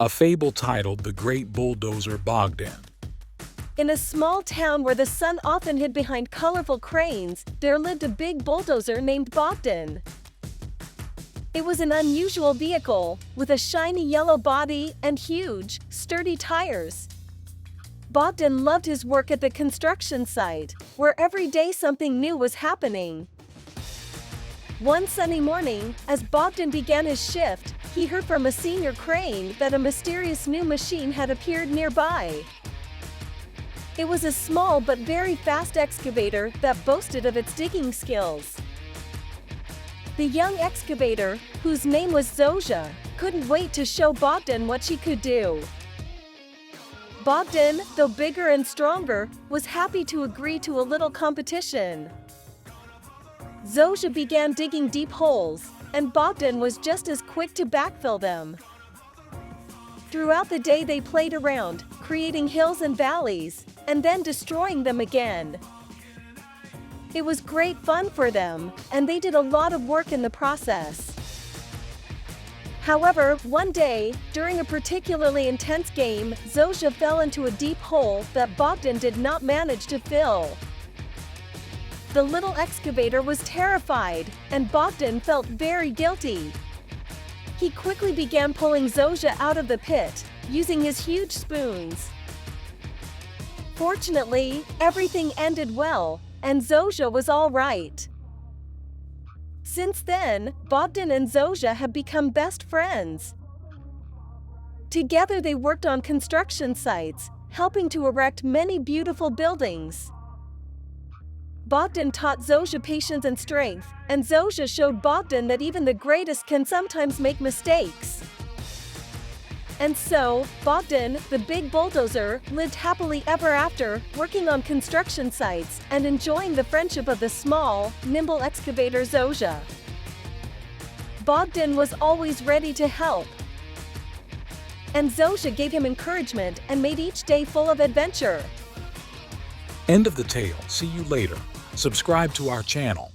A fable titled The Great Bulldozer Bogdan. In a small town where the sun often hid behind colorful cranes, there lived a big bulldozer named Bogdan. It was an unusual vehicle, with a shiny yellow body and huge, sturdy tires. Bogdan loved his work at the construction site, where every day something new was happening. One sunny morning, as Bogdan began his shift, he heard from a senior crane that a mysterious new machine had appeared nearby. It was a small but very fast excavator that boasted of its digging skills. The young excavator, whose name was Zosha, couldn't wait to show Bogdan what she could do. Bogdan, though bigger and stronger, was happy to agree to a little competition. Zosha began digging deep holes, and Bogdan was just as quick to backfill them. Throughout the day they played around, creating hills and valleys, and then destroying them again. It was great fun for them, and they did a lot of work in the process. However, one day, during a particularly intense game, Zosha fell into a deep hole that Bogdan did not manage to fill. The little excavator was terrified, and Bogdan felt very guilty. He quickly began pulling Zosha out of the pit, using his huge spoons. Fortunately, everything ended well, and Zosha was all right. Since then, Bogdan and Zosha have become best friends. Together they worked on construction sites, helping to erect many beautiful buildings. Bogdan taught Zosha patience and strength, and Zosha showed Bogdan that even the greatest can sometimes make mistakes. And so, Bogdan, the big bulldozer, lived happily ever after, working on construction sites and enjoying the friendship of the small, nimble excavator Zosha. Bogdan was always ready to help, and Zosha gave him encouragement and made each day full of adventure. End of the tale. See you later. Subscribe to our channel.